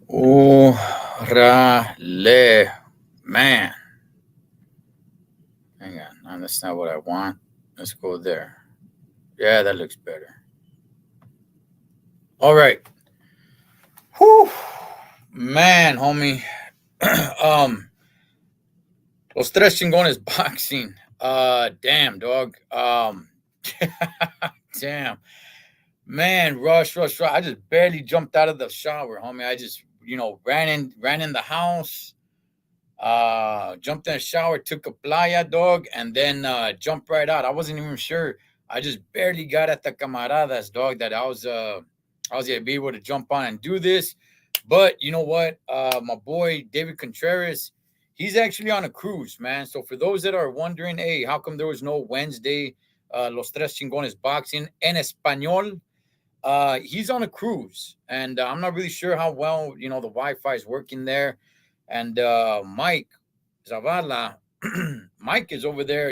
Orale. Man. Hang on. No, that's not what I want. Let's go there. Yeah, that looks better. All right. Whew. Man, homie. um, Los Tres Chingones boxing. Damn, dog. Damn. Man, rush. I just barely jumped out of the shower, homie. I just, ran in the house. Jumped in the shower, took a playa, dog, and then jumped right out. I wasn't even sure. I just barely got at the camaradas, dog, that I was gonna be able to jump on and do this. But you know what? My boy David Contreras, he's actually on a cruise, man. So for those that are wondering, hey, how come there was no Wednesday Los Tres Chingones boxing en español? He's on a cruise, and I'm not really sure how well the Wi-Fi is working there. And Mike Zavala, Mike is over there,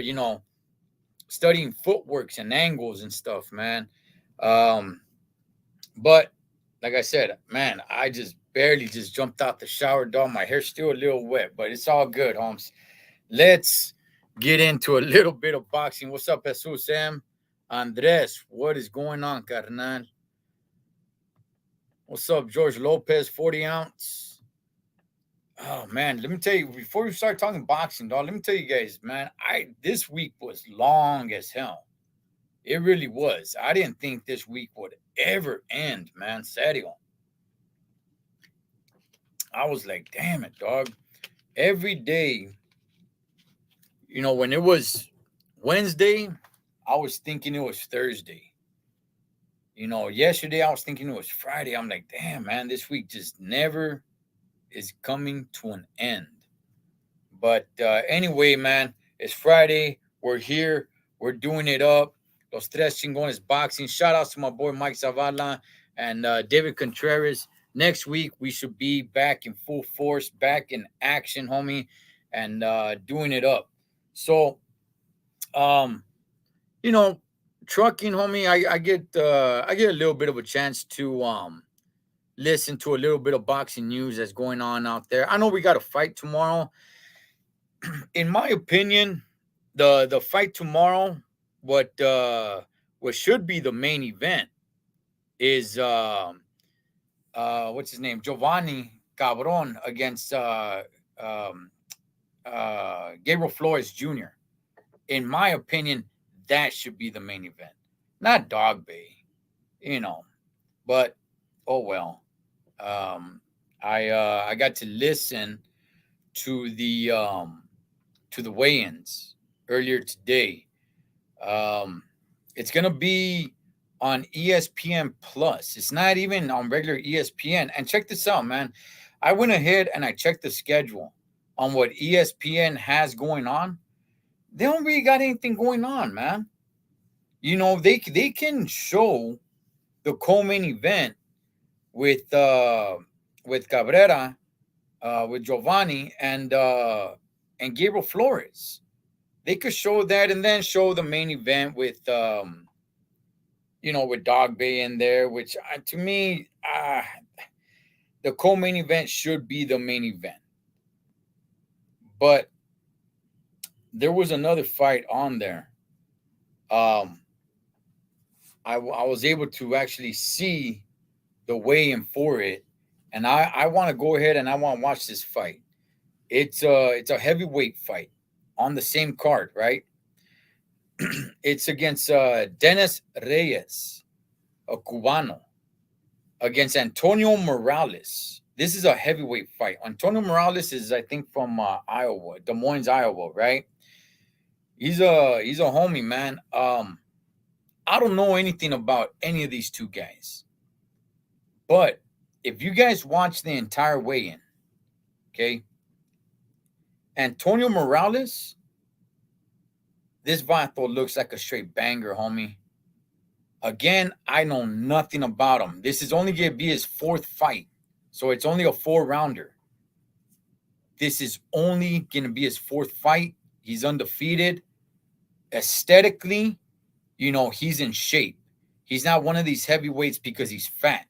studying footworks and angles and stuff, man. Um, but like I said, man, I just barely just jumped out the shower, dog. My hair's still a little wet, but it's all good, Holmes. Let's get into a little bit of boxing. What's up, Jesus Sam? Andres, what is going on, carnal? What's up, George Lopez, 40 ounce? Oh man, let me tell you before we start talking boxing, dog. Let me tell you guys, man. This week was long as hell. It really was. I didn't think this week would ever end, man. Serio. I was like, damn it, dog. Every day, when it was Wednesday, I was thinking it was Thursday. Yesterday I was thinking it was Friday. I'm like, damn, man, this week just never is coming to an end. But anyway, man, it's Friday. We're here. We're doing it up. Los Tres Chingones Boxing. Shout outs to my boy Mike Zavala and David Contreras. Next week, we should be back in full force, back in action, homie, and doing it up. So, um, you know, trucking, homie, I get a little bit of a chance to listen to a little bit of boxing news that's going on out there. I know we got a fight tomorrow. In my opinion, the fight tomorrow, what should be the main event is what's his name, Giovanni Cabron against um, Gabriel Flores Jr. In my opinion, that should be the main event, not Dog Bay, you know. But oh well. Um, I got to listen to the weigh-ins earlier today. Um, it's gonna be on ESPN Plus. It's not even on regular ESPN. And check this out, man. I went ahead and I checked the schedule on what ESPN has going on. They don't really got anything going on, man. They can show the co-main event with Cabrera, with Giovanni and Gabriel Flores. They could show that and then show the main event with Dog Bay in there, which to me, the co-main event should be the main event. But there was another fight on there. Um, I was able to actually see the weigh-in for it, and I want to go ahead and I want to watch this fight. It's a heavyweight fight on the same card, right? It's against Dennis Reyes, a Cubano, against Antonio Morales. This is a heavyweight fight. Antonio Morales is, I think, from Iowa, Des Moines, Iowa, right? He's a homie, man. I don't know anything about any of these two guys, but if you guys watch the entire weigh-in, okay, Antonio Morales, this vato looks like a straight banger, homie. Again, I know nothing about him. This is only going to be his fourth fight. So it's only a 4-rounder. This is only going to be his fourth fight. He's undefeated. Aesthetically, he's in shape. He's not one of these heavyweights because he's fat,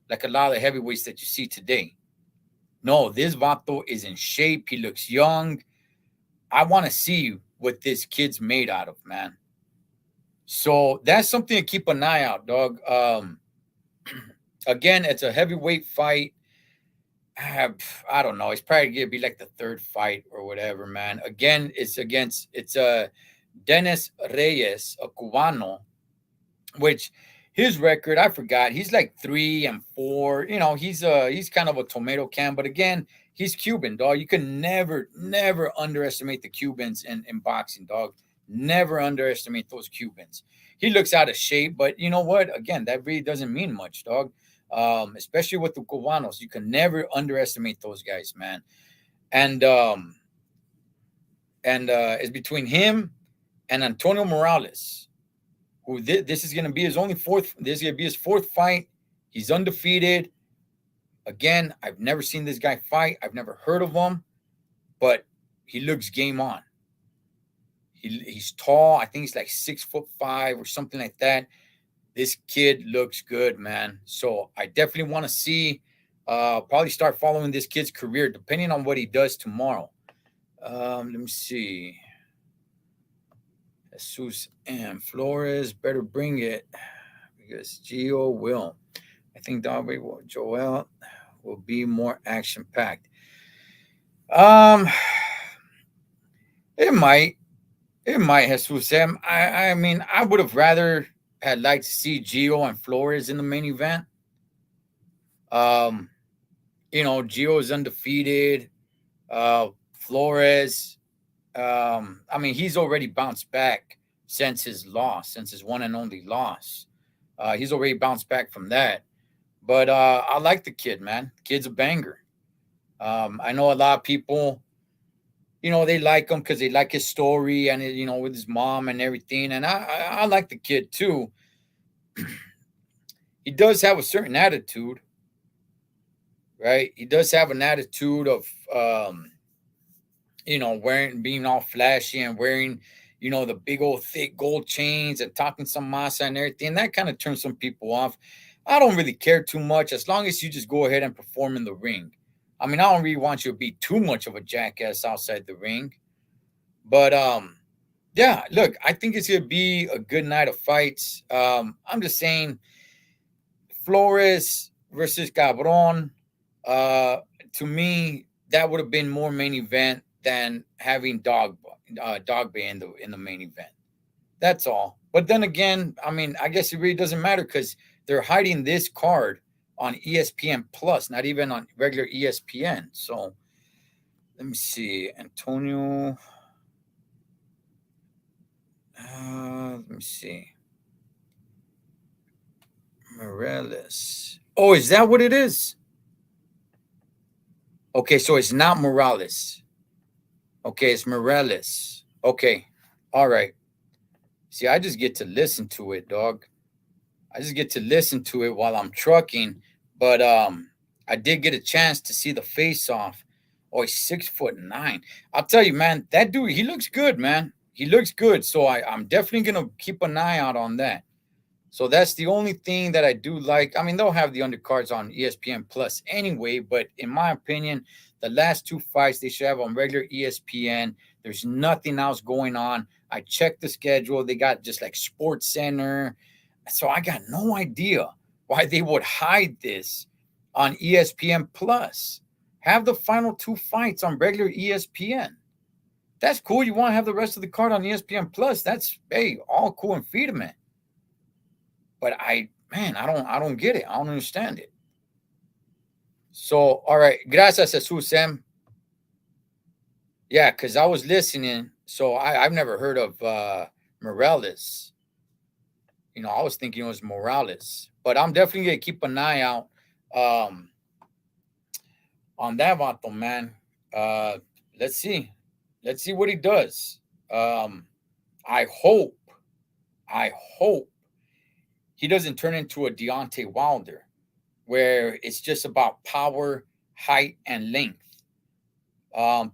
like a lot of the heavyweights that you see today. No, this Vato is in shape. He looks young. I want to see what this kid's made out of, man. So that's something to keep an eye out, dog. Again, it's a heavyweight fight. I don't know. It's probably gonna be like the third fight or whatever, man. Again, it's Dennis Reyes, a Cubano, which his record I forgot. He's like 3-4. He's kind of a tomato can, but again, he's Cuban, dog. You can never underestimate the Cubans in boxing, dog. Never underestimate those Cubans. He looks out of shape, but you know what? Again, that really doesn't mean much, dog. Especially with the Cubanos, you can never underestimate those guys, man. And it's between him and Antonio Morales, who this is going to be his only fourth. This is going to be his fourth fight. He's undefeated. Again, I've never seen this guy fight. I've never heard of him, but he looks game on. He's tall. I think he's like 6'5" or something like that. This kid looks good, man. So I definitely want to see, probably start following this kid's career, depending on what he does tomorrow. Let me see. Jesus and Flores better bring it because Gio will. I think Joel will be more action packed. It might, Jesus. I mean, I would have rather had liked to see Gio and Flores in the main event. Gio is undefeated. Flores, I mean, he's already bounced back since his loss, since his one and only loss. He's already bounced back from that. But I like the kid, man. Kid's a banger. I know a lot of people, they like him because they like his story and, with his mom and everything. And I like the kid too. He does have a certain attitude, right? He does have an attitude of, being all flashy and wearing, the big old thick gold chains and talking some masa and everything. That kind of turns some people off. I don't really care too much as long as you just go ahead and perform in the ring. I mean, I don't really want you to be too much of a jackass outside the ring. But yeah, look, I think it's gonna be a good night of fights. I'm just saying Flores versus Cabron. To me, that would have been more main event than having Dogbe in the main event. That's all. But then again, I mean, I guess it really doesn't matter because they're hiding this card on ESPN Plus, not even on regular ESPN. So let me see, Antonio. Let me see, Morales. Oh, is that what it is? Okay, so it's not Morales. Okay, it's Morales. Okay, all right. See, I just get to listen to it, dog. I just get to listen to it while I'm trucking. But I did get a chance to see the face off. Oh, he's 6'9". I'll tell you, man, that dude, he looks good, man. He looks good. So I'm definitely gonna keep an eye out on that. So that's the only thing that I do like. I mean, they'll have the undercards on ESPN Plus anyway, but in my opinion, the last two fights they should have on regular ESPN. There's nothing else going on. I checked the schedule. They got just like Sports Center. So I got no idea why they would hide this on ESPN Plus. Have the final two fights on regular ESPN. That's cool. You want to have the rest of the card on ESPN Plus. That's, hey, all cool and feed them, man. But I don't get it. I don't understand it. So, all right. Gracias, Jesus, Sam. Yeah, because I was listening. So I've never heard of Morales. I was thinking it was Morales. But I'm definitely going to keep an eye out on that vato, man. Let's see. Let's see what he does. I hope he doesn't turn into a Deontay Wilder, where it's just about power, height, and length.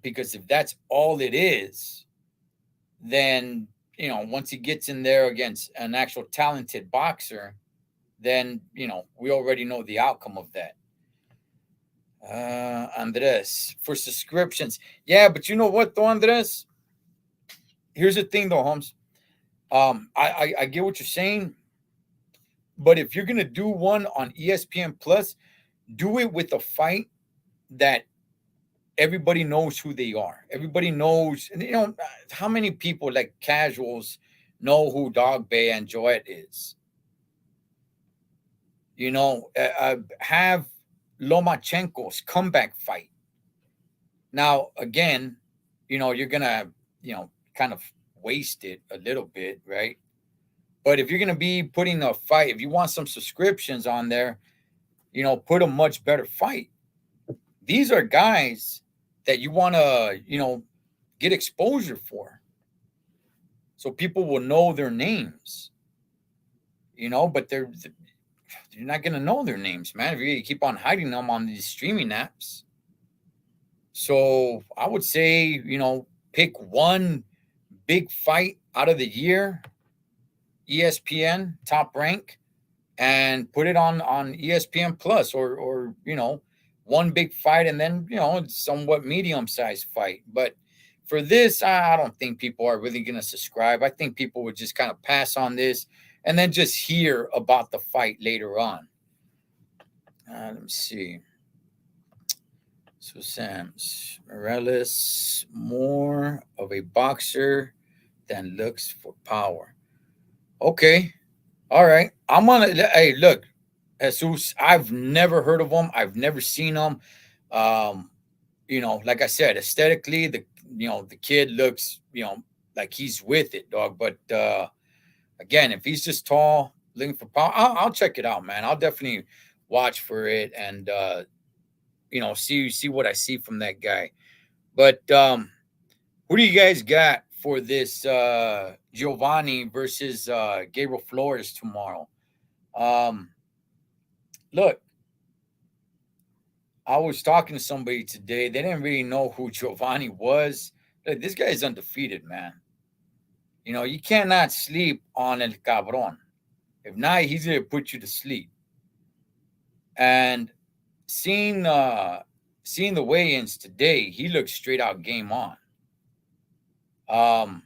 Because if that's all it is, then once he gets in there against an actual talented boxer, then we already know the outcome of that. Andres, for subscriptions. Yeah, but you know what though, Andres? Here's the thing though, Holmes. I get what you're saying, but if you're gonna do one on ESPN Plus, do it with a fight that everybody knows who they are. Everybody knows, and how many people like casuals know who Dog Bay and Joet is. Have Lomachenko's comeback fight. Now, again, you're gonna, kind of waste it a little bit, right? But if you're gonna be putting a fight, if you want some subscriptions on there, put a much better fight. These are guys that you want to, get exposure for, so people will know their names. But you're not gonna know their names, man, if you keep on hiding them on these streaming apps. So I would say, pick one big fight out of the year, ESPN top rank, and put it on ESPN Plus, or one big fight, and then somewhat medium sized fight. But for this, I don't think people are really going to subscribe. I think people would just kind of pass on this and then just hear about the fight later on. Let me see. So Sam's Morales, more of a boxer than looks for power. Okay. All right. Hey, look, Jesus, I've never heard of him. I've never seen him. Um, like I said, aesthetically, the kid looks, like he's with it, dog. But again, if he's just tall, looking for power, I'll check it out, man. I'll definitely watch for it and see what I see from that guy. But who do you guys got for this Giovanni versus Gabriel Flores tomorrow? Um, Look, I was talking to somebody today. They didn't really know who Giovanni was. Look, this guy is undefeated, man. You cannot sleep on El Cabron. If not, he's gonna put you to sleep. And seeing the weigh-ins today, he looks straight out game on. I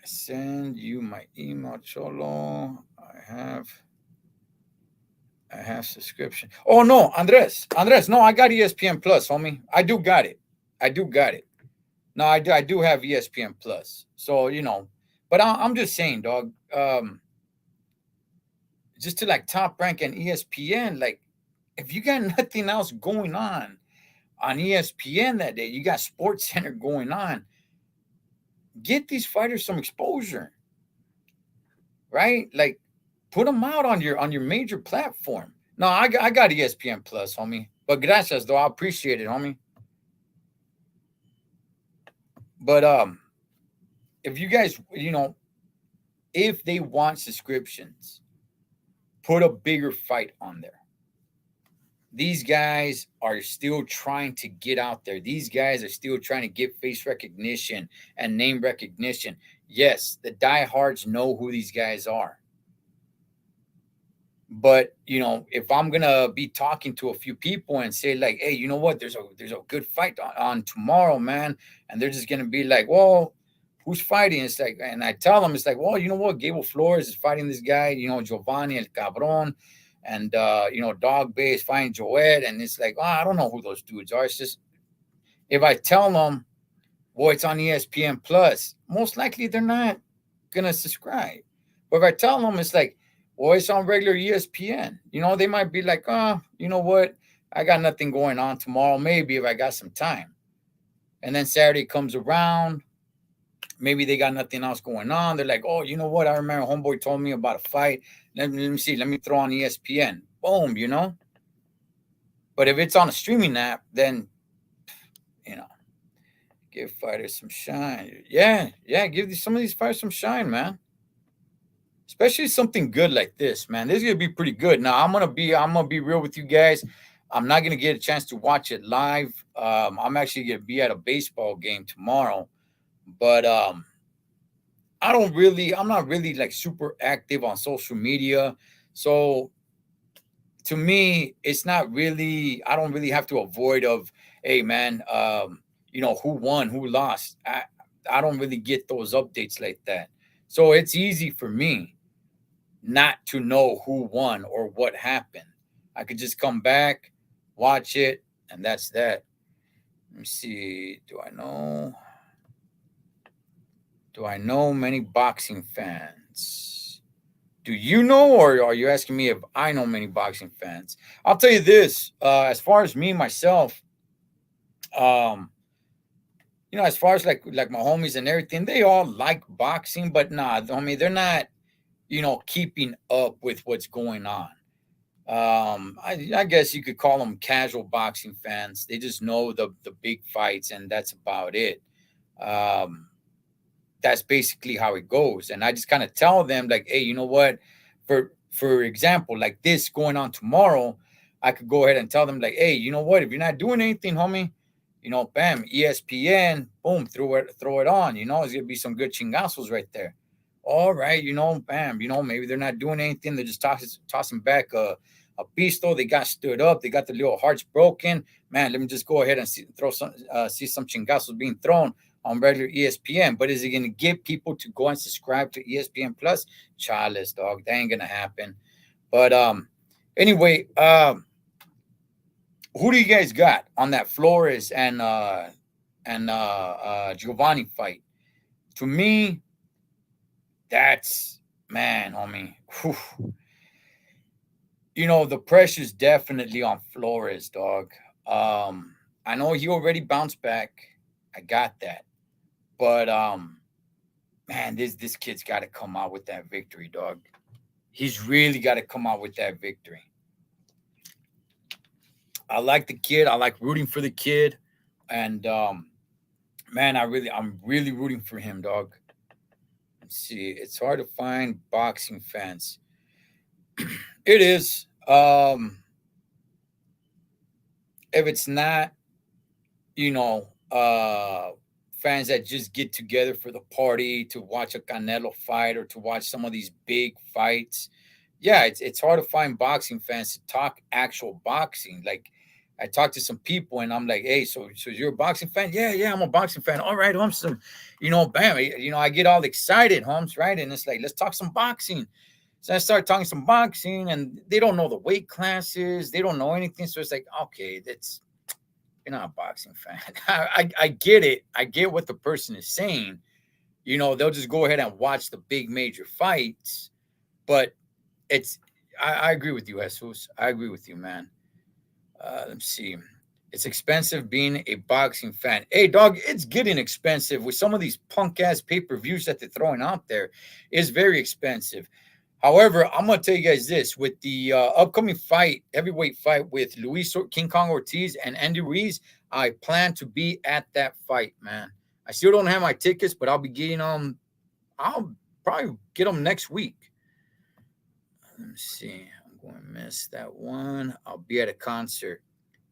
send you my email, Cholo. I have subscription. Oh no, Andres, no, I got ESPN Plus, homie. I do got it. No, I do have ESPN Plus. So but I'm just saying, dog. Just to like top rank and ESPN, like if you got nothing else going on ESPN that day, you got Sports Center going on. Get these fighters some exposure, right? Like put them out on your major platform. No, I got ESPN Plus, homie. But gracias, though. I appreciate it, homie. But if you guys, if they want subscriptions, put a bigger fight on there. These guys are still trying to get out there. These guys are still trying to get face recognition and name recognition. Yes, the diehards know who these guys are. But if I'm gonna be talking to a few people and say like, hey, you know what? There's a good fight on tomorrow, man, and they're just gonna be like, well, who's fighting? It's like, and I tell them, it's like, well, you know what? Gable Flores is fighting this guy, Giovanni El Cabron, and Dog Bay is fighting Joed, and it's like, oh, I don't know who those dudes are. It's just if I tell them, well, it's on ESPN Plus, most likely they're not gonna subscribe. But if I tell them, it's like, well, it's on regular ESPN. They might be like, oh, you know what? I got nothing going on tomorrow. Maybe if I got some time. And then Saturday comes around. Maybe they got nothing else going on. They're like, oh, you know what? I remember homeboy told me about a fight. Let me see. Let me throw on ESPN. Boom, But if it's on a streaming app, then, give fighters some shine. Yeah, give some of these fighters some shine, man. Especially something good like this, man. This is gonna be pretty good. Now I'm gonna be real with you guys. I'm not gonna get a chance to watch it live. I'm actually gonna be at a baseball game tomorrow, but I'm not really like super active on social media. So to me, it's not really, I don't really have to avoid of, hey man, who won, who lost. I don't really get those updates like that. So it's easy for me not to know who won or what happened. I could just come back, watch it, and that's that. Let me see. Do I know many boxing fans? Do you know, or are you asking me if I know many boxing fans? I'll tell you this. As far as me myself, um, as far as like my homies and everything, they all like boxing, but nah, I mean they're not, keeping up with what's going on. I guess you could call them casual boxing fans. They just know the big fights, and that's about it. Um, that's basically how it goes. And I just kind of tell them like, hey, you know what? For example, like this going on tomorrow, I could go ahead and tell them like, hey, you know what? If you're not doing anything, homie, bam, ESPN, boom, throw it on. It's gonna be some good chingazos right there. All right, bam, maybe they're not doing anything. They're just tossing back a pistol. They got stood up. They got the little hearts broken. Man, let me just go ahead and see some chingazos being thrown on regular ESPN. But is it going to get people to go and subscribe to ESPN Plus? Childless, dog. That ain't going to happen. But anyway, who do you guys got on that Flores and Giovanni fight? To me, that's, man, homie. Whew. The pressure's definitely on Flores, dog. I know he already bounced back. I got that. But man, this kid's got to come out with that victory, dog. He's really got to come out with that victory. I like the kid. I like rooting for the kid, and man, I'm really rooting for him, dog. Let's see. It's hard to find boxing fans. It is. If it's not, you know, uh, fans that just get together for the party to watch a Canelo fight or to watch some of these big fights. Yeah, it's hard to find boxing fans to talk actual boxing. Like I talked to some people and I'm like, hey, so you're a boxing fan? Yeah, I'm a boxing fan. All right, Holmes. So, bam, I get all excited, Holmes, right? And it's like, let's talk some boxing. So I start talking some boxing and they don't know the weight classes, they don't know anything. So it's like, okay, that's you're not a boxing fan. I get it. I get what the person is saying. They'll just go ahead and watch the big major fights. But it's I agree with you, Jesus. I agree with you, man. Let's see. It's expensive being a boxing fan. Hey, dog, it's getting expensive with some of these punk ass pay-per-views that they're throwing out there. It's very expensive. However, I'm gonna tell you guys this: with the upcoming fight, heavyweight fight with Luis King Kong Ortiz and Andy Ruiz, I plan to be at that fight, man. I still don't have my tickets, but I'll be getting them. I'll probably get them next week. Let me see. I'm going to miss that one. I'll be at a concert.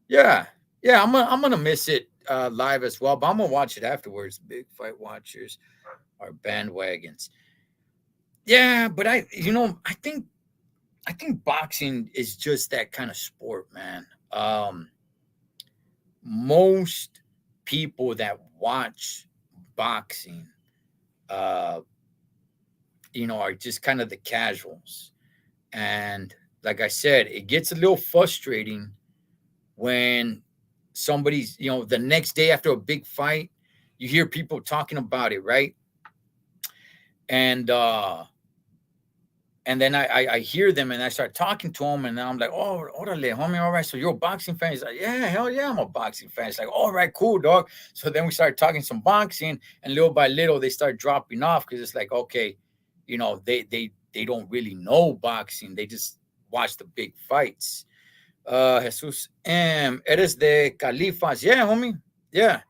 Yeah, yeah. I'm gonna miss it live as well, but I'm gonna watch it afterwards. Big fight watchers are bandwagons. Yeah, but I think boxing is just that kind of sport, man. Most people that watch boxing, uh, are just kind of the casuals. And like I said, it gets a little frustrating when somebody's, the next day after a big fight, you hear people talking about it, right? And then I hear them and I start talking to them and I'm like, oh, orale, homie, all right. So you're a boxing fan? He's like, yeah, hell yeah, I'm a boxing fan. It's like, all right, cool, dog. So then we start talking some boxing, and little by little they start dropping off because it's like, okay, they don't really know boxing. They just watch the big fights. Jesus, eres de Califas? Yeah, homie. Yeah,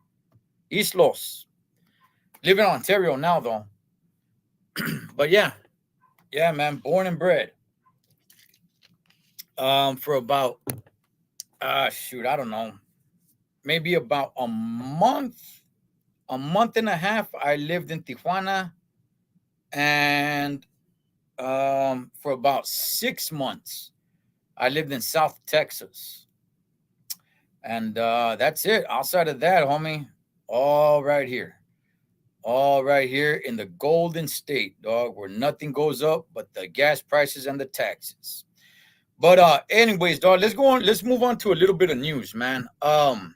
Islos. Live in Ontario now, though. But yeah, man, born and bred. For about shoot, I don't know, maybe about a month and a half. I lived in Tijuana, and for about 6 months, I lived in South Texas. And that's it. Outside of that, homie, all right here. All right here in the Golden State, dog, where nothing goes up but the gas prices and the taxes. But anyways, dog, let's go on. Let's move on to a little bit of news, man. I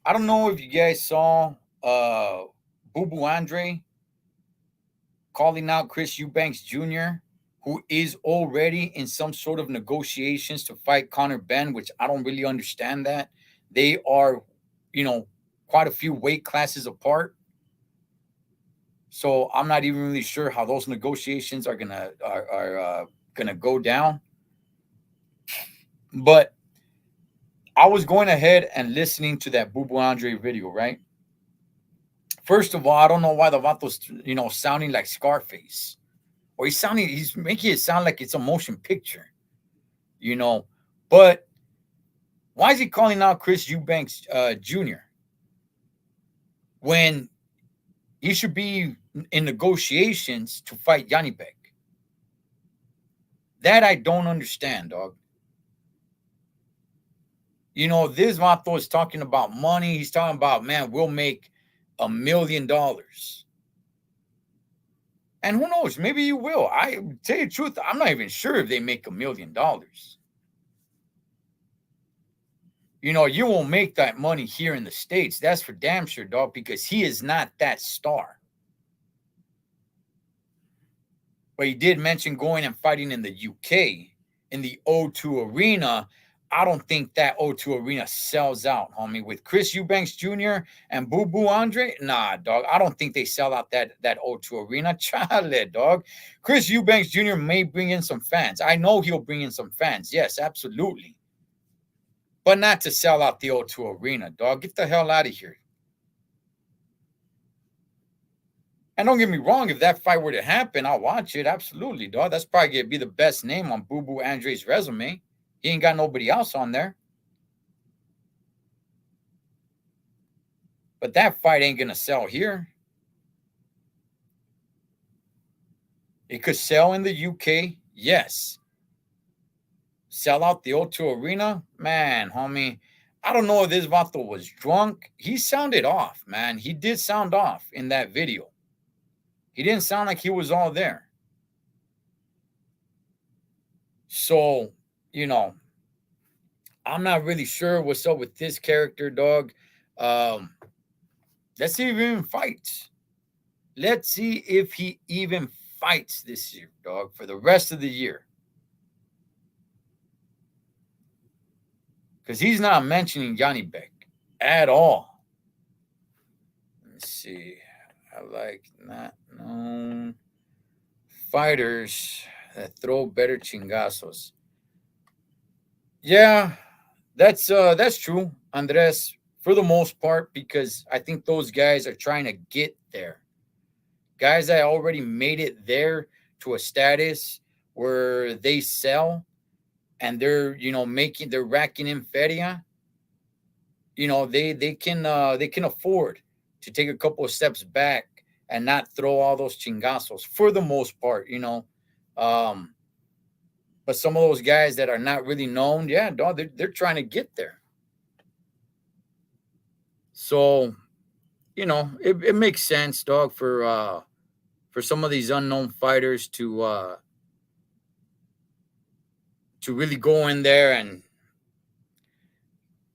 don't know if you guys saw Boo Boo Andre calling out Chris Eubanks Jr., who is already in some sort of negotiations to fight Conor Benn, which I don't really understand that. They are, you know, quite a few weight classes apart. So I'm not even really sure how those negotiations are gonna go down. But I was going ahead and listening to that Boo Boo Andre video, right? First of all, I don't know why the vato's, sounding like Scarface. Or he's making it sound like it's a motion picture, you know. But why is he calling out Chris Eubanks Jr. when he should be in negotiations to fight Yanni Beck? That I don't understand, dog. You know, this vato is talking about money. He's talking about, man, we'll make $1 million. And who knows? Maybe you will. I tell you the truth, I'm not even sure if they make $1 million. You know, you won't make that money here in the States. That's for damn sure, dog, because he is not that star. But he did mention going and fighting in the UK in the O2 Arena. I don't think that O2 Arena sells out, homie. With Chris Eubanks Jr. and Boo Boo Andre, nah, dog. I don't think they sell out that O2 Arena. Chale, dog. Chris Eubanks Jr. may bring in some fans. I know he'll bring in some fans. Yes, absolutely. But not to sell out the O2 Arena, dog. Get the hell out of here. And don't get me wrong, if that fight were to happen, I'll watch it. Absolutely, dog. That's probably going to be the best name on Boo Boo Andre's resume. He ain't got nobody else on there. But that fight ain't going to sell here. It could sell in the UK, yes. Sell out the O2 Arena? Man, homie, I don't know if this vato was drunk. He sounded off, man. He did sound off in that video. He didn't sound like he was all there. So, you know, I'm not really sure what's up with this character, dog. Let's see if he even fights. Let's see if he even fights this year, dog, for the rest of the year. Because he's not mentioning Yanni Beck at all. Let me see. I like not known fighters that throw better chingazos. Yeah, that's true, Andres, for the most part, because I think those guys are trying to get there. Guys that already made it there to a status where they sell and they're they're racking in feria. They can afford to take a couple of steps back and not throw all those chingazos for the most part. But some of those guys that are not really known, yeah, dog, they're trying to get there. So, it makes sense, dog, for some of these unknown fighters to really go in there and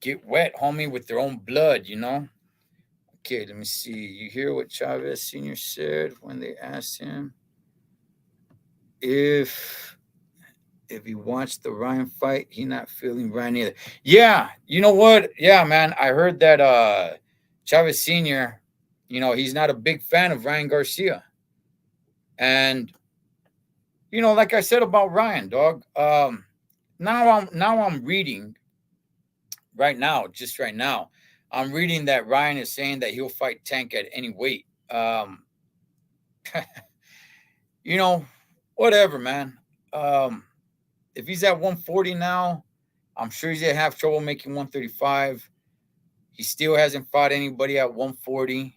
get wet, homie, with their own blood, Okay, let me see. You hear what Chavez Sr. said when they asked him if he watched the Ryan fight, he not feeling Ryan either. Yeah, you know what? Yeah, man, I heard that Chavez Sr., he's not a big fan of Ryan Garcia. And like I said about Ryan, dog, now I'm reading just right now, I'm reading that Ryan is saying that he'll fight Tank at any weight. Whatever, man. If he's at 140 now, I'm sure he's gonna have trouble making 135. He still hasn't fought anybody at 140.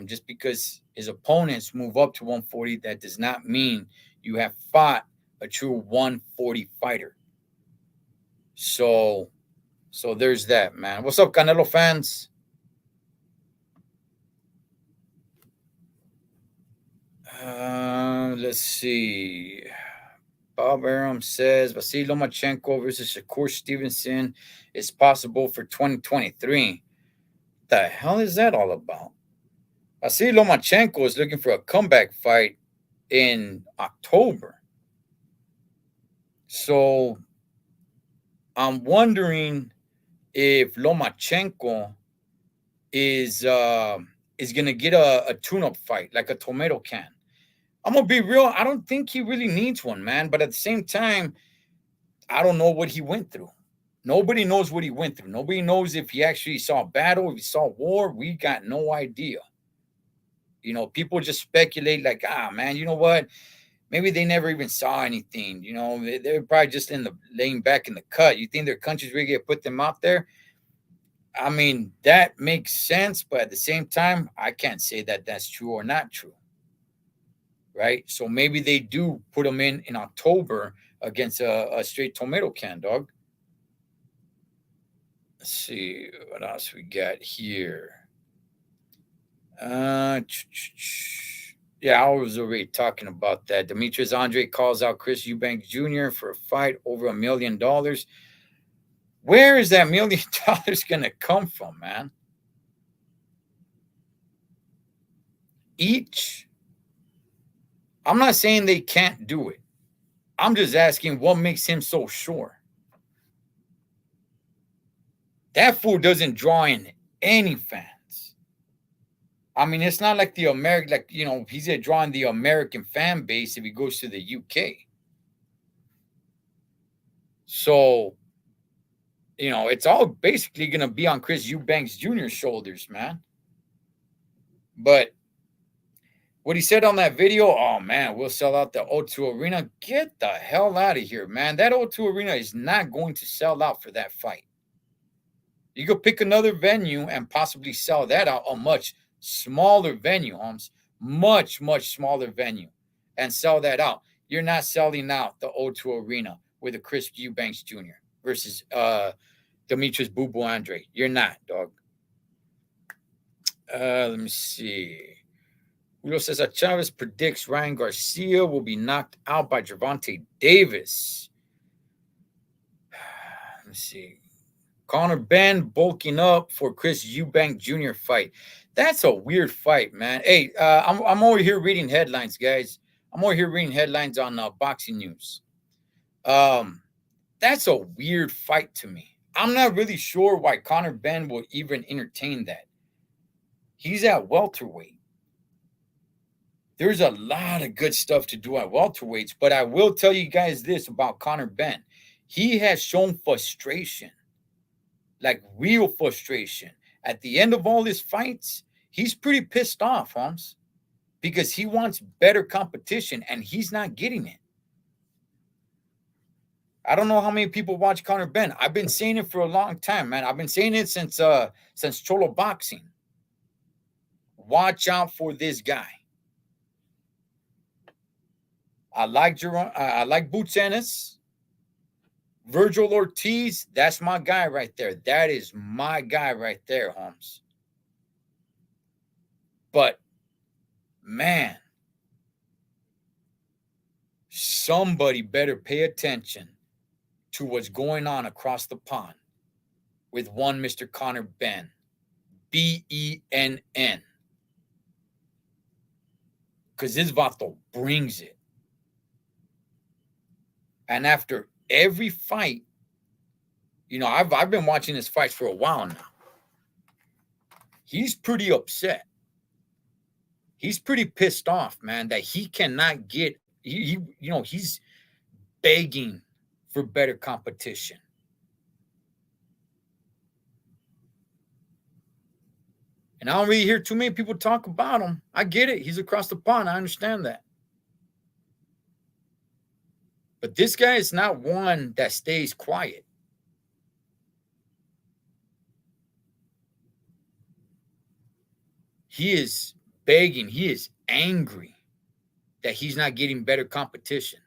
Just because his opponents move up to 140, that does not mean you have fought a true 140 fighter. So there's that, man. What's up, Canelo fans? Let's see. Bob Aram says Vasily Lomachenko versus Shakur Stevenson is possible for 2023. The hell is that all about? Vasily Lomachenko is looking for a comeback fight in October. So I'm wondering if Lomachenko is gonna get a tune-up fight, like a tomato can. I'm gonna be real. I don't think he really needs one, man. But at the same time, I don't know what he went through. Nobody knows what he went through. Nobody knows if he actually saw battle, if he saw war. We got no idea. People just speculate like, man, you know what? Maybe they never even saw anything. They're probably just laying back in the cut. You think their countries really get put them out there? I mean, that makes sense, but at the same time, I can't say that that's true or not true, right? So maybe they do put them in October against a straight tomato can, dog. Let's see what else we got here. Yeah, I was already talking about that. Demetrius Andre calls out Chris Eubanks Jr. for a fight over $1 million. Where is that $1 million going to come from, man? Each? I'm not saying they can't do it. I'm just asking what makes him so sure. That fool doesn't draw in any fans. I mean, it's not like the American, he's drawing the American fan base if he goes to the UK. So, it's all basically going to be on Chris Eubanks Jr.'s shoulders, man. But what he said on that video, oh man, we'll sell out the O2 Arena. Get the hell out of here, man. That O2 Arena is not going to sell out for that fight. You go pick another venue and possibly sell that out, a much smaller venue, Holmes. Much, much smaller venue, and sell that out. You're not selling out the O2 Arena with a Chris Eubanks Jr. versus Demetrius Boo Boo Andre. You're not, dog. Let me see. Julio Cesar Chavez predicts Ryan Garcia will be knocked out by Gervonta Davis. Let me see. Conor Ben bulking up for Chris Eubank Jr. fight. That's a weird fight, man. Hey, I'm over here reading headlines, guys. I'm over here reading headlines on Boxing News. That's a weird fight to me. I'm not really sure why Conor Ben will even entertain that. He's at welterweight. There's a lot of good stuff to do at welterweights, but I will tell you guys this about Conor Ben. He has shown frustration, like real frustration. At the end of all his fights, he's pretty pissed off, Holmes, because he wants better competition and he's not getting it. I don't know how many people watch Conor Ben. I've been saying it for a long time, man. I've been saying it since Cholo Boxing. Watch out for this guy. I like Boots Ennis. Virgil Ortiz, that's my guy right there. That is my guy right there, Holmes. But, man, somebody better pay attention to what's going on across the pond with one Mr. Conor Ben. BENN. Because this vato brings it. And after every fight, I've been watching his fights for a while now. He's pretty upset. He's pretty pissed off, man, that he cannot get, he's begging for better competition. And I don't really hear too many people talk about him. I get it. He's across the pond. I understand that. But this guy is not one that stays quiet. He is begging. He is angry that he's not getting better competition.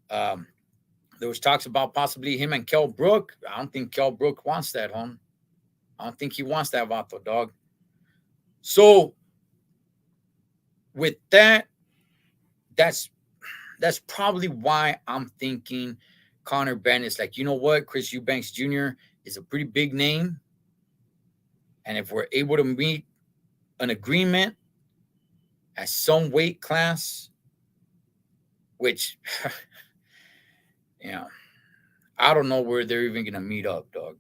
Um, there was talks about possibly him and Kell Brook. I don't think Kell Brook wants that, home. I don't think he wants that Vato, dog. So with that, that's that's probably why I'm thinking Connor Benn is like, you know what, Chris Eubanks Jr. is a pretty big name. And if we're able to meet an agreement at some weight class, which, you know, I don't know where they're even going to meet up, dog.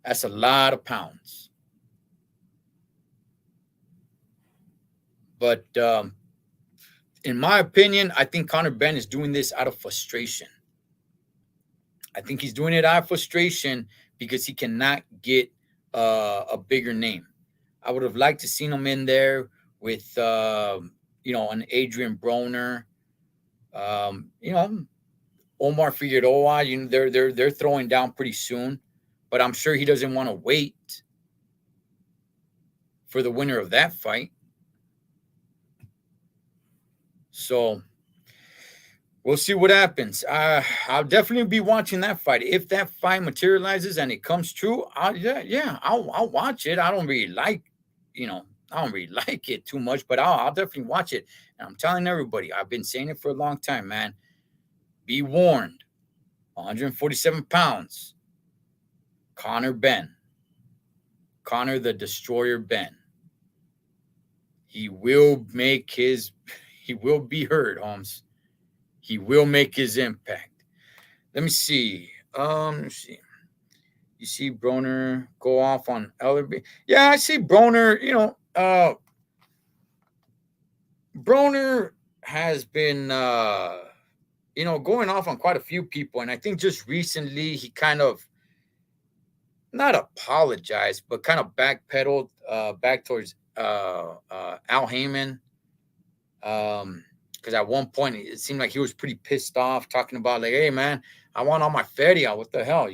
That's a lot of pounds. But in my opinion, I think Connor Benn is doing this out of frustration. I think he's doing it out of frustration because he cannot get a bigger name. I would have liked to seen him in there with an Adrian Broner, Omar Figueroa. They're throwing down pretty soon, but I'm sure he doesn't want to wait for the winner of that fight. So we'll see what happens. I'll definitely be watching that fight. If that fight materializes and it comes true, I'll watch it. I don't really like it too much, but I'll definitely watch it. And I'm telling everybody, I've been saying it for a long time, man. Be warned. 147 pounds. Connor Benn. Connor the Destroyer Benn. He will be heard, Holmes. He will make his impact. Let me see. You see Broner go off on Ellerby. Yeah, I see Broner. Broner has been, going off on quite a few people. And I think just recently he kind of not apologized, but kind of backpedaled back towards Al Heyman. Because at one point it seemed like he was pretty pissed off, talking about like, hey man, I want all my feria. What the hell,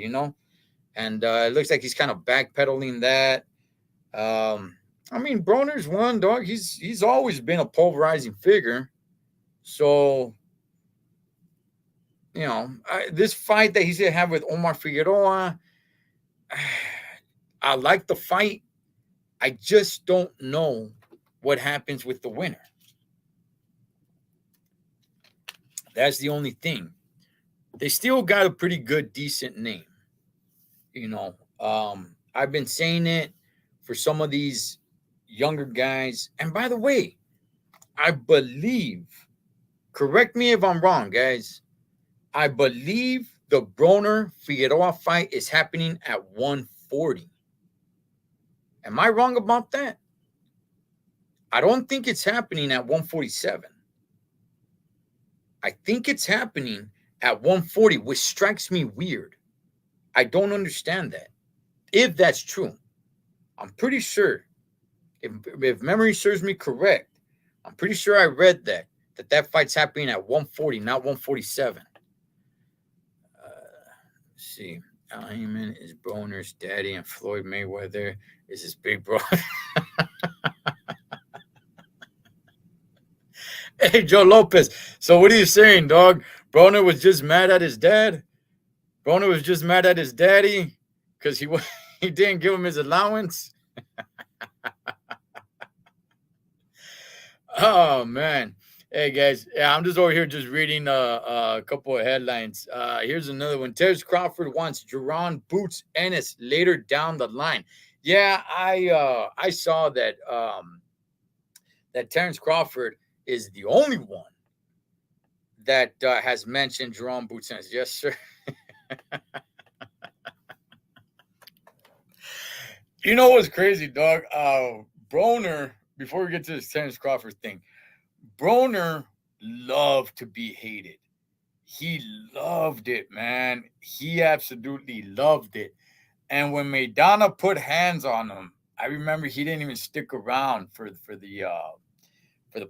And it looks like he's kind of backpedaling that. Broner's one, dog. He's always been a pulverizing figure. So, this fight that he's gonna have with Omar Figueroa, I like the fight. I just don't know what happens with the winner. That's the only thing. They still got a pretty good, decent name. I've been saying it for some of these younger guys. And by the way, I believe, correct me if I'm wrong, guys, I believe the Broner Figueroa fight is happening at 140. Am I wrong about that? I don't think it's happening at 147. I think it's happening at 140, which strikes me weird. I don't understand that. If that's true, I'm pretty sure, if memory serves me correct, I'm pretty sure I read that fight's happening at 140, not 147. Let's see. Al Heyman is Broner's daddy, and Floyd Mayweather is his big brother. Hey, Joe Lopez. So what are you saying, dog? Broner was just mad at his dad? Broner was just mad at his daddy because he didn't give him his allowance? Oh, man. Hey, guys. Yeah, I'm just over here just reading a couple of headlines. Here's another one. Terrence Crawford wants Jerron Boots Ennis later down the line. Yeah, I saw that that Terrence Crawford is the only one that has mentioned Jerome Boots Ennis. Yes, sir. You know what's crazy, dog? Broner, before we get to this Terrence Crawford thing, Broner loved to be hated. He loved it, man. He absolutely loved it. And when Maidana put hands on him, I remember he didn't even stick around for the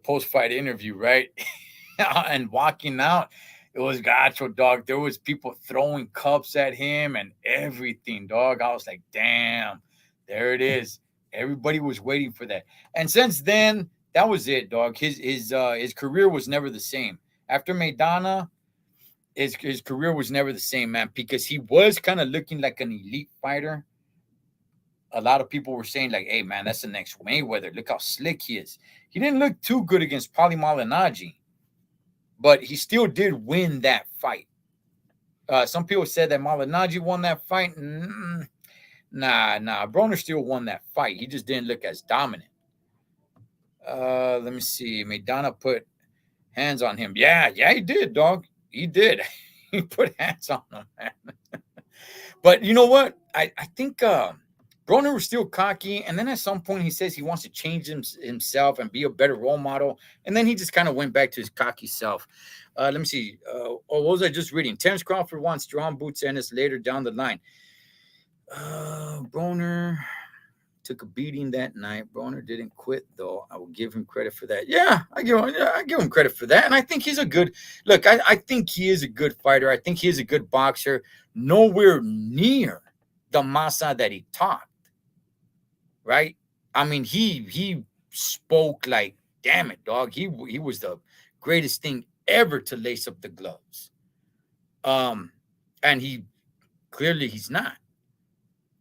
post-fight interview, right? And walking out, it was gacho, dog. There was people throwing cups at him and everything, dog. I was like, damn, there it is. Everybody was waiting for that. And since then, that was it, dog. His career was never the same. After Maidana, his career was never the same, man, because he was kind of looking like an elite fighter. A lot of people were saying, like, hey, man, that's the next Mayweather. Look how slick he is. He didn't look too good against Paulie Malignaggi, but he still did win that fight. Some people said that Malignaggi won that fight. Nah. Broner still won that fight. He just didn't look as dominant. Let me see. Maidana put hands on him. Yeah, he did, dog. He did. He put hands on him, man. But you know what? I think Broner was still cocky. And then at some point he says he wants to change himself and be a better role model. And then he just kind of went back to his cocky self. Let me see. What was I just reading? Terence Crawford wants Jerome Boots Ennis later down the line. Broner took a beating that night. Broner didn't quit, though. I will give him credit for that. Yeah, I give him credit for that. And I think he's a good look. I think he is a good fighter. I think he is a good boxer. Nowhere near the masa that he talked. Right? I mean, he spoke like, damn it, dog. He was the greatest thing ever to lace up the gloves. And he's not.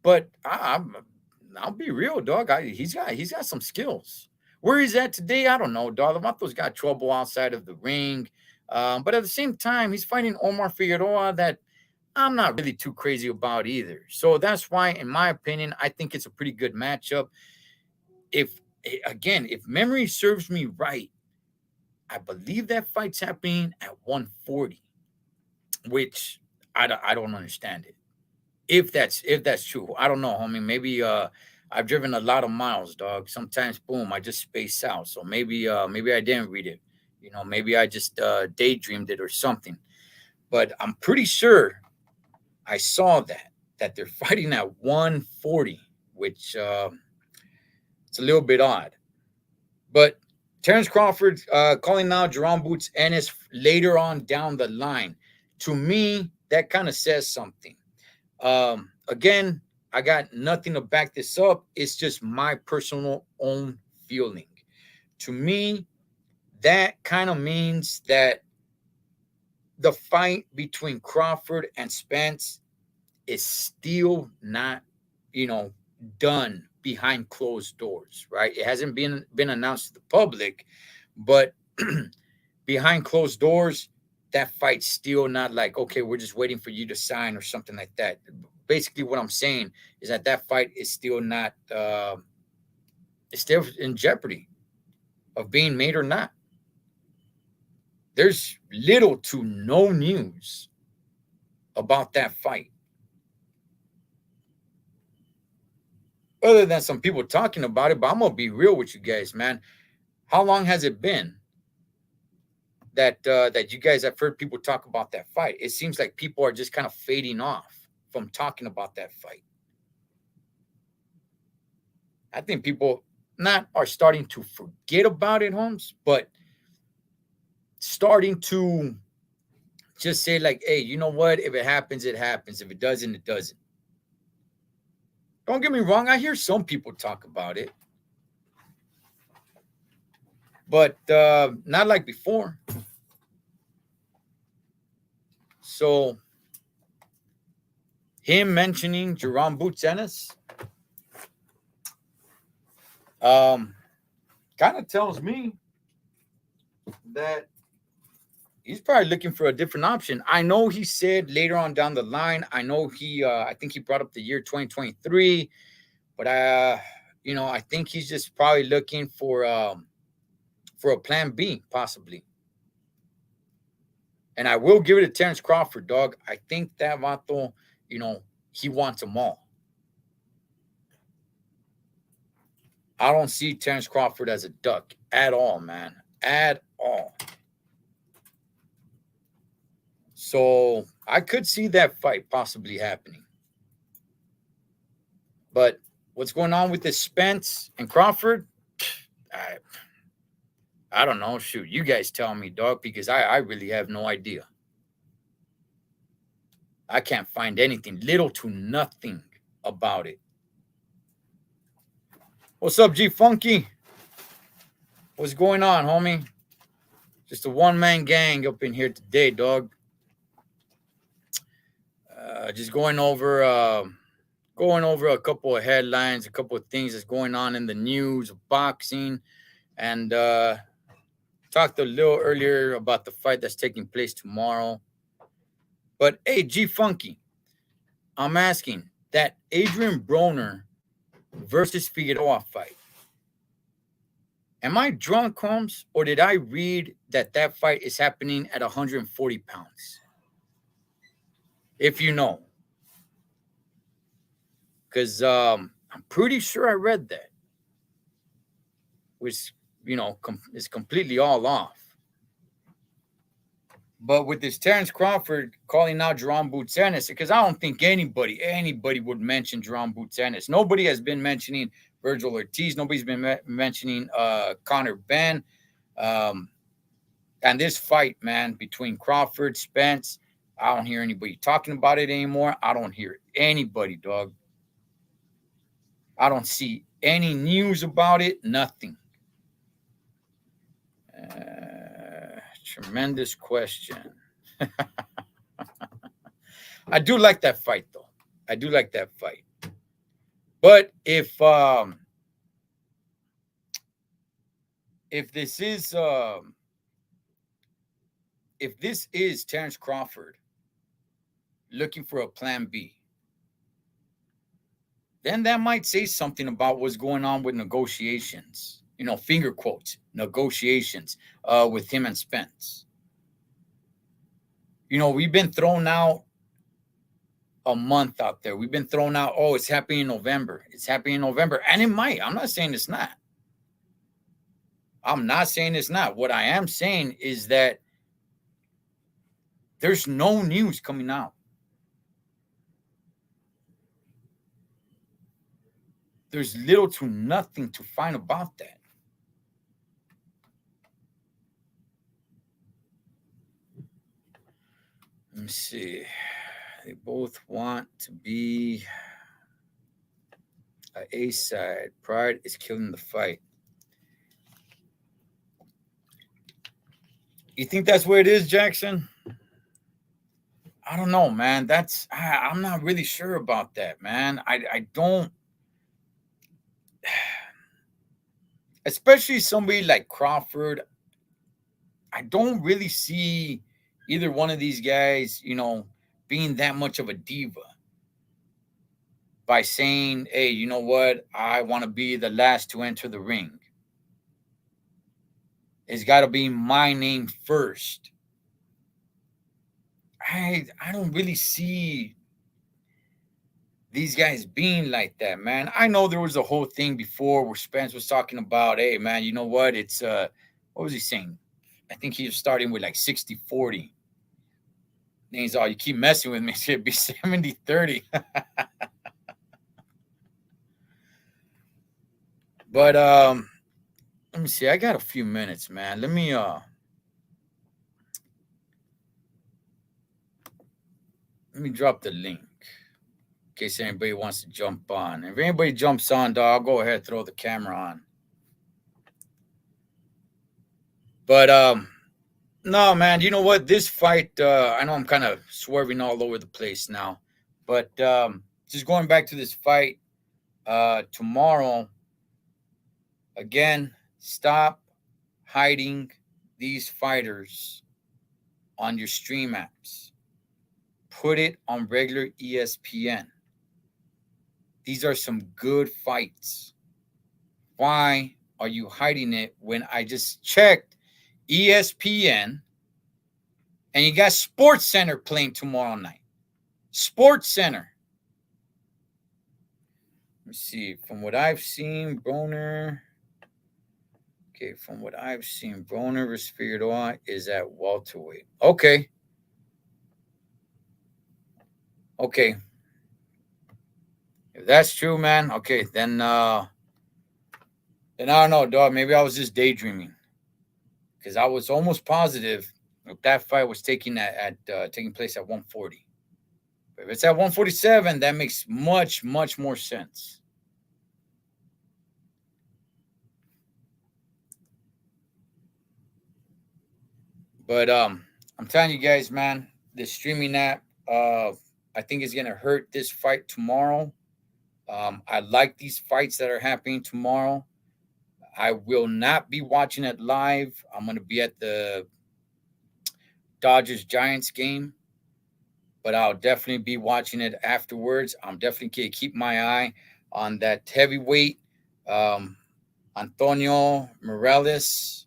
But I'll be real, dog. He's got some skills. Where he's at today, I don't know, dog. Lavato's got trouble outside of the ring. But at the same time, he's fighting Omar Figueroa that I'm not really too crazy about either. So that's why, in my opinion, I think it's a pretty good matchup. If memory serves me right, I believe that fight's happening at 140, which I don't understand it. If that's true, I don't know, homie. Maybe I've driven a lot of miles, dog. Sometimes, boom, I just space out. So maybe I didn't read it. You know, maybe I just daydreamed it or something. But I'm pretty sure I saw that they're fighting at 140, which it's a little bit odd. But Terence Crawford calling out Jerome Boots Ennis later on down the line. To me, that kind of says something. Again, I got nothing to back this up. It's just my personal own feeling. To me, that kind of means that the fight between Crawford and Spence is still not, done behind closed doors, right? It hasn't been announced to the public, but behind closed doors, that fight's still not like, okay, we're just waiting for you to sign or something like that. Basically, what I'm saying is that fight is still not, it's still in jeopardy of being made or not. There's little to no news about that fight. Other than some people talking about it, but I'm going to be real with you guys, man. How long has it been that you guys have heard people talk about that fight? It seems like people are just kind of fading off from talking about that fight. I think people are starting to forget about it, Holmes, but starting to just say like, hey, you know what? If it happens, it happens. If it doesn't, it doesn't. Don't get me wrong. I hear some people talk about it, but not like before. So him mentioning Jerome Boots Ennis kind of tells me that he's probably looking for a different option. I know he said later on down the line, I know I think he brought up the year 2023, but I think he's just probably looking for a plan B, possibly. And I will give it to Terence Crawford, dog. I think that vato, he wants them all. I don't see Terence Crawford as a duck at all, man. At all. So I could see that fight possibly happening. But what's going on with this Spence and Crawford? I don't know. Shoot, you guys tell me, dog, because I really have no idea. I can't find anything, little to nothing about it. What's up, G Funky? What's going on, homie? Just a one-man gang up in here today, dog. Just going over a couple of headlines, a couple of things that's going on in the news of boxing, and talked a little earlier about the fight that's taking place tomorrow. But hey, G Funky, I'm asking that Adrian Broner versus Figueroa fight. Am I drunk, Holmes, or did I read that that fight is happening at 140 pounds? If you know, because I'm pretty sure I read that, which is completely all off. But with this Terrence Crawford calling out Jerome Boutsanis, because I don't think anybody would mention Jerome Boutsanis. Nobody has been mentioning Virgil Ortiz. Nobody's been mentioning Conor Benn. And this fight, man, between Crawford, Spence, I don't hear anybody talking about it anymore. I don't hear anybody, dog. I don't see any news about it. Nothing. Tremendous question. I do like that fight, though. I do like that fight. But if this is Terrence Crawford looking for a plan B, then that might say something about what's going on with negotiations. Finger quotes, negotiations with him and Spence. We've been thrown out a month out there. We've been thrown out, oh, it's happening in November. It's happening in November. And it might. I'm not saying it's not. What I am saying is that there's no news coming out. There's little to nothing to find about that. Let me see. They both want to be A side. Pride is killing the fight. You think that's where it is, Jackson? I don't know, man. I'm not really sure about that, man. I don't. Especially somebody like Crawford, I don't really see either one of these guys, being that much of a diva by saying, hey, you know what? I want to be the last to enter the ring. It's got to be my name first. I don't really see these guys being like that, man. I know there was a whole thing before where Spence was talking about, hey, man, you know what? It's, what was he saying? I think he was starting with like 60-40. And he's all, you keep messing with me, it should be 70-30. But let me see. I got a few minutes, man. Let me drop the link in case anybody wants to jump on. If anybody jumps on, dog, I'll go ahead and throw the camera on. But no, man, you know what? This fight, I know I'm kind of swerving all over the place now, but just going back to this fight tomorrow, again, stop hiding these fighters on your stream apps. Put it on regular ESPN. These are some good fights. Why are you hiding it when I just checked ESPN and you got Sports Center playing tomorrow night? Sports Center. Let me see. From what I've seen, Broner. Okay, from what I've seen, Broner versus Figueroa is at welterweight. Okay. Okay. If that's true, man, okay, then I don't know, dog. Maybe I was just daydreaming. Because I was almost positive that fight was taking place at 140. But if it's at 147, that makes much, much more sense. But I'm telling you guys, man, this streaming app, I think is gonna hurt this fight tomorrow. I like these fights that are happening tomorrow. I will not be watching it live. I'm gonna be at the Dodgers Giants game, but I'll definitely be watching it afterwards. I'm definitely gonna keep my eye on that heavyweight, um, Antonio Morales.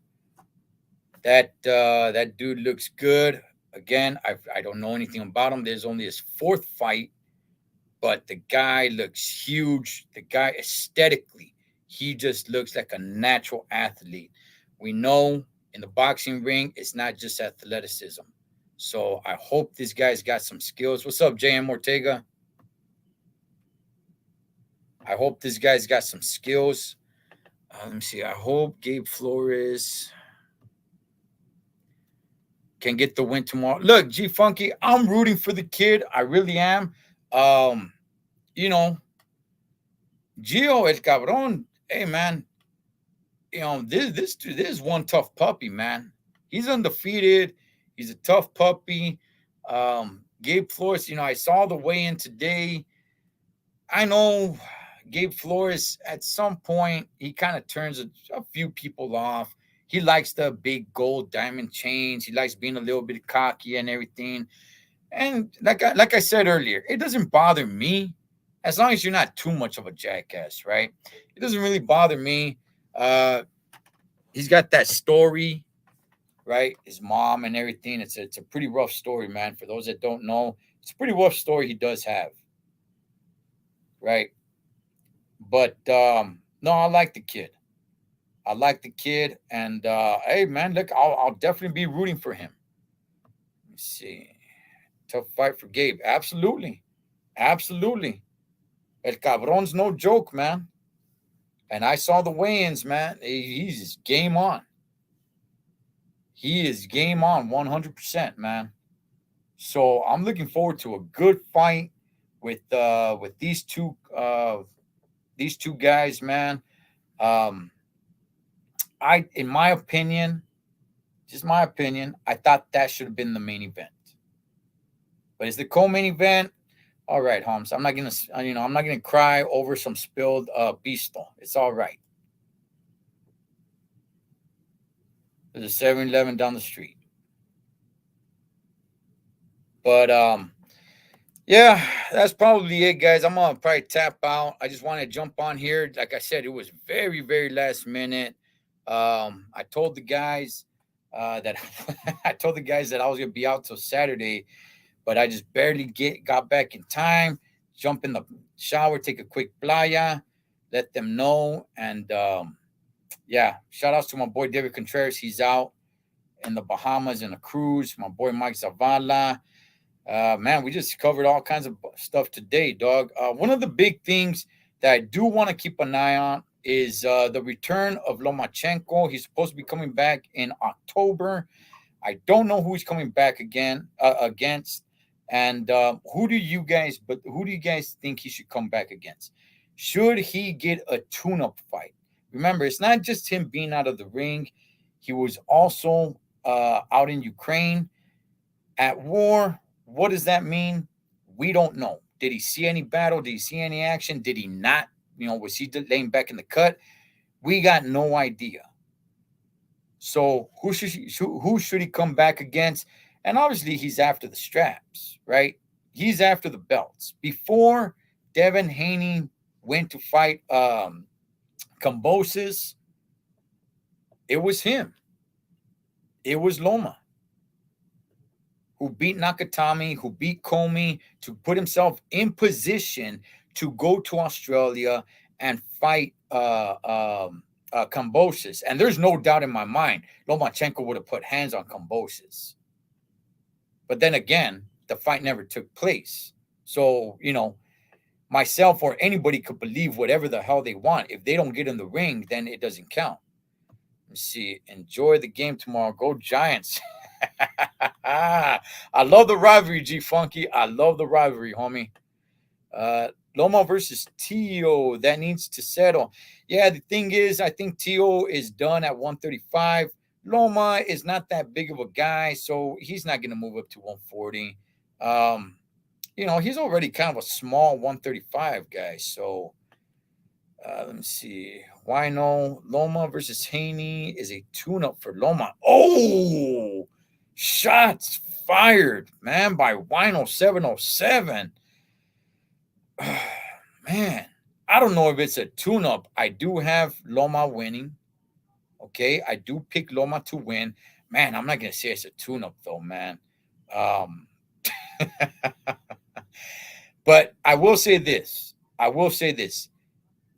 That dude looks good. Again, I don't know anything about him. There's only his fourth fight, but the guy looks huge. The guy aesthetically, he just looks like a natural athlete. We know in the boxing ring, it's not just athleticism. So I hope this guy's got some skills. What's up, JM Ortega? I hope this guy's got some skills. Let me see. I hope Gabe Flores can get the win tomorrow. Look, G Funky, I'm rooting for the kid. I really am. Um, you know, Gio El Cabron, hey man, this is one tough puppy, man. He's undefeated. He's a tough puppy. Gabe Flores, I saw the weigh-in today. I know Gabe Flores at some point he kind of turns a few people off. He likes the big gold diamond chains. He likes being a little bit cocky and everything. And like I said earlier, it doesn't bother me as long as you're not too much of a jackass, right? It doesn't really bother me. Uh, he's got that story, right? His mom and everything. It's a pretty rough story, man. For those that don't know, it's a pretty rough story he does have, right? But no, I like the kid. I like the kid, and hey, man, look, I'll definitely be rooting for him. Let me see. Tough fight for Gabe. Absolutely, absolutely. El Cabron's no joke, man. And I saw the weigh-ins, man. He's game on. He is game on 100%, man. So I'm looking forward to a good fight with these two guys, man. Um, in my opinion, just my opinion, I thought that should have been the main event. But it's the co-main event. All right, Holmes. I'm not gonna cry over some spilled Bisto. It's all right. There's a 7-Eleven down the street. But yeah, that's probably it, guys. I'm gonna probably tap out. I just want to jump on here. Like I said, it was very, very last minute. I told the guys that I told the guys that I was gonna be out till Saturday, but I just barely got back in time. Jump in the shower, take a quick playa, let them know, and yeah, shout outs to my boy David Contreras. He's out in the Bahamas in a cruise. My boy Mike Zavala. Man, we just covered all kinds of stuff today, dog. One of the big things that I do want to keep an eye on is the return of Lomachenko. He's supposed to be coming back in October. I don't know who he's coming back against, and who do you guys think he should come back against? Should he get a tune-up fight? Remember, it's not just him being out of the ring. He was also out in Ukraine at war. What does that mean? We don't know. Did he see any battle? Did he see any action? Did he not? Was he laying back in the cut? We got no idea. So who should he come back against? And obviously he's after the straps, right? He's after the belts. Before Devin Haney went to fight Kambosos, it was him. It was Loma who beat Nakatami, who beat Comey to put himself in position to go to Australia and fight Kambosos. And there's no doubt in my mind, Lomachenko would have put hands on Kambosos. But then again, the fight never took place. So, myself or anybody could believe whatever the hell they want. If they don't get in the ring, then it doesn't count. Let's see. Enjoy the game tomorrow. Go Giants. I love the rivalry, G Funky. I love the rivalry, homie. Loma versus Teo. That needs to settle. Yeah, the thing is, I think Teo is done at 135. Loma is not that big of a guy, so he's not going to move up to 140. He's already kind of a small 135 guy. So let me see. Why no? Loma versus Haney is a tune-up for Loma. Oh, shots fired, man, by Wino 707. Man, I don't know if it's a tune-up. I do have Loma winning. Okay, I do pick Loma to win. Man, I'm not gonna say it's a tune-up though, man. Um, but I will say this.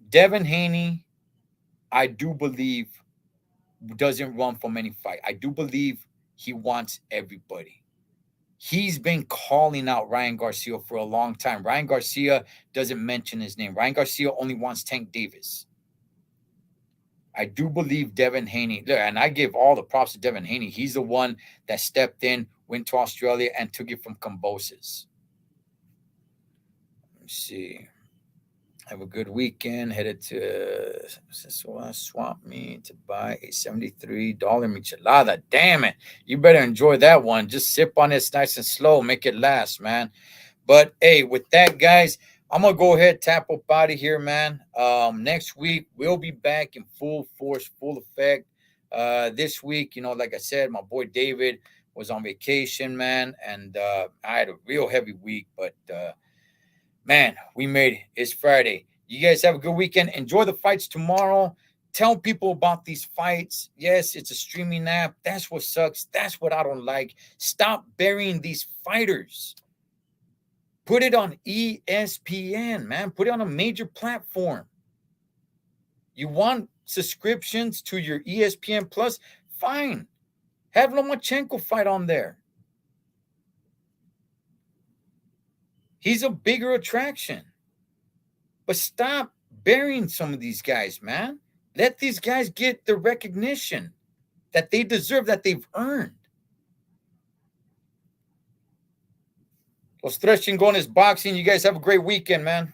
Devin Haney, I do believe, doesn't run from any fight. I do believe he wants everybody. He's been calling out Ryan Garcia for a long time. Ryan Garcia doesn't mention his name. Ryan Garcia only wants Tank Davis. I do believe Devin Haney, and I give all the props to Devin Haney. He's the one that stepped in, went to Australia, and took it from Cambosis. Let's see. Have a good weekend. Headed to Swap Me to buy a $73 michelada. Damn it. You better enjoy that one. Just sip on it nice and slow. Make it last, man. But hey, with that, guys, I'm going to go ahead, tap up out of here, man. Next week, we'll be back in full force, full effect. This week, like I said, my boy David was on vacation, man. And I had a real heavy week, but man, we made it. It's Friday. You guys have a good weekend. Enjoy the fights tomorrow. Tell people about these fights. Yes, it's a streaming app. That's what sucks. That's what I don't like. Stop burying these fighters. Put it on ESPN, man. Put it on a major platform. You want subscriptions to your ESPN Plus? Fine. Have Lomachenko fight on there. He's a bigger attraction. But stop burying some of these guys, man. Let these guys get the recognition that they deserve, that they've earned. Los Tres Chingones Boxing, you guys have a great weekend, man.